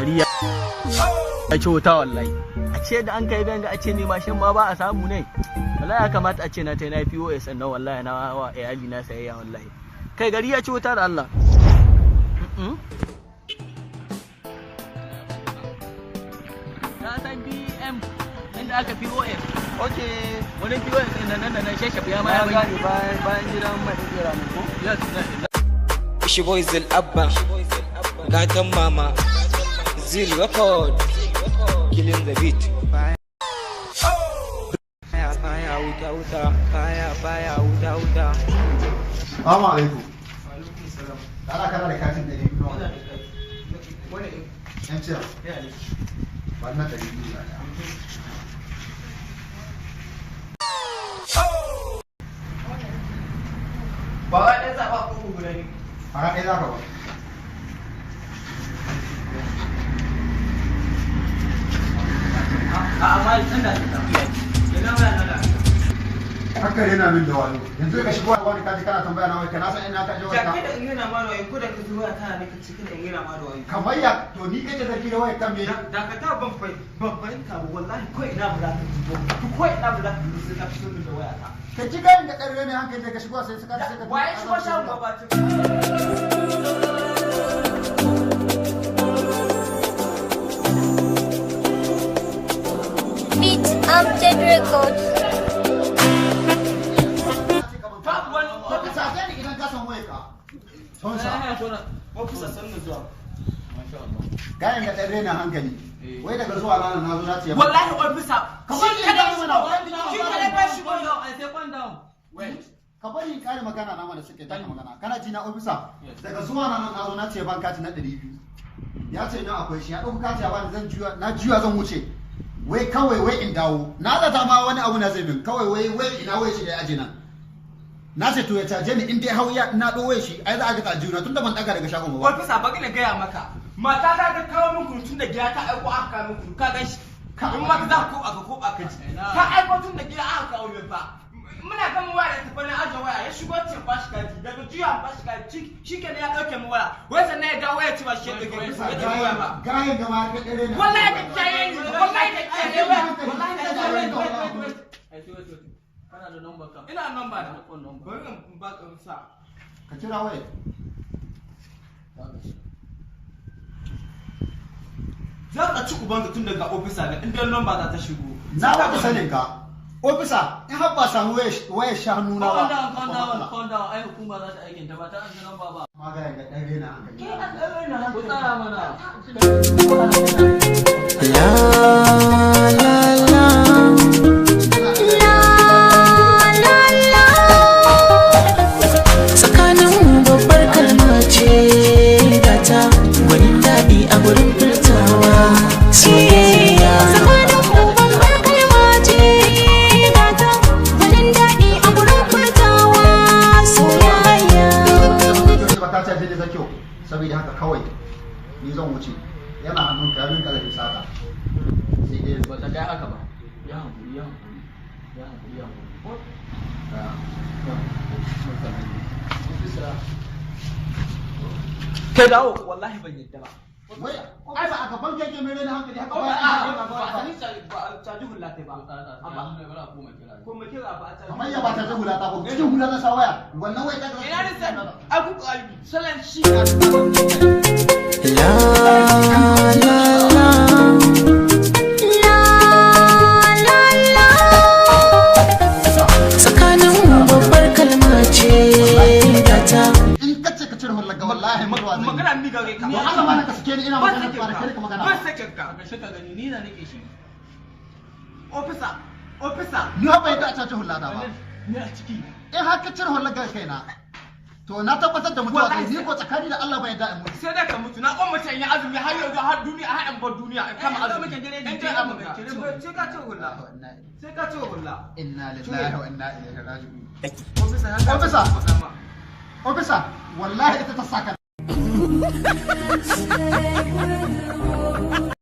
gari ya ci wuta wallahi. A ce da an kai ganga a ce ne mashin ma ba a samu ne. Wallahi ya kamata a ce na tai na POS sannan wallahi na wa iyali na sayayya wallahi. Kai gari ya ci wuta da Allah. Na san BM inda aka POS. Okay. Wani POS ɗin nan shashaf ya ma ya gani bayan gidan mai tsira ne ko? Yes. Shi boy Zil Abba, gatan mama, Zil record, killing the beat. Fire, wuta. Assalamu alaikum. Ana kana da katin 200 nawa? Wani MTN. Wannan 200 ne. ba wai ɗaya zaɓa ko guda ne. A ɗaya za ka ba. Amma ɗan da ta tafiya ina ba na da. Haka yana min da wani. Yanzu ka shigo wani kaji kana tambaya na wai kana san ina ka je wai ka. Jaki da in yana ma da wai ko da ka zuwa tana ne ka cikin in yana ma da wai. Kamar ya to ni kace zaki da wai kan me? Da ka ta ban ta ba wallahi ko ina ba za ka ji ko ina ba za ka ji sai ka fito da waya ta. Ka ji gayin da ƙarfe ne hankali da ka shigo sai ka sai ka. Wai shigo shan gaba ta. Beat Amjad Records. Gayan da ɗan rena hankali. Wai daga zuwa ranar na zo na ce. Wallahi ofisa. Kamar Shi kada ba shi ka bari kare magana na mana suke taka magana. Kana ji na ofisa. Daga zuwa ranar na zo na ce ban kati na 200. Ya ce na akwai shi ya ɗauki kati a bani zan juya na juya zan wuce. Wai kawai wai in dawo. Na zata ma wani abu na zai min. Kawai wai ina wai shi da ya aje nan. Na ce to ya caje ni in dai hau ya na ɗowe shi ai za a ga tajuna tunda ban ɗaga daga shagon ba. Ofisa ba gina gaya maka. Mata ta kawo min kurtun da gida ta aiko aka kawo min kurtu ka gan shi. In ma za ko aka ji. Ta aiko tun da gida aka kawo min fa. Muna gama waya da tafi na ajiye waya ya shigo ce ba shi kaji daga juya ba shi kaji shi ke ya ɗauke mu waya. Wai sannan ya dawo ya ci ba shi ya ɗauke mu waya ba. Gayen gama ka ɗare na. Wallahi da kiyaye ni wallahi da kiyaye ni wallahi da kiyaye ni. Kana da number ka? Ina number da ko number. Bari in ba ka sa. Ka kira waya. Za ka ci ubanka tun daga ofisa ga inda number za ta shigo. Na ba ku sanin ka. Ofisa in har ba samu waya shanu na ba. Konda ai hukuma za ta aikin ta ba ta an number ba. Ma ga ga dan rena hankali. Ke an rena hankali. Ku tsara mana. Saboda haka kawai ni zan wuce yana hannun ka yamin kalabi sata sai dai ba ta kai haka ba ya hankuri kai dawo wallahi ban yadda ba wai ai ba aka banke ke mere na hankali haka ba sani caji hula ta ba amma ko mu kira ba a kamar ya ba ta hula ta ko cikin hula na sawaya wannan wai ta ina ne sai abu salan shi wallahi mutuwa zai magana ni gare ka Allah ma ka sake ni ina magana ba da ka magana ba sake ka ga shi ka gani ni na nake shi officer ni ba ita ta hullata ba ni a ciki in har ka cire hullar ga kaina to na tabbatar da mutuwa zai ni ko tsakani da Allah bai da in mutu sai da ka mutu na kon mutan ya azumi har yau har duniya har an bar duniya kama azumi in dai abu sai ka ce hulla sai ka ce hulla inna lillahi wa inna ilaihi raji'un officer wallahi ita ta saka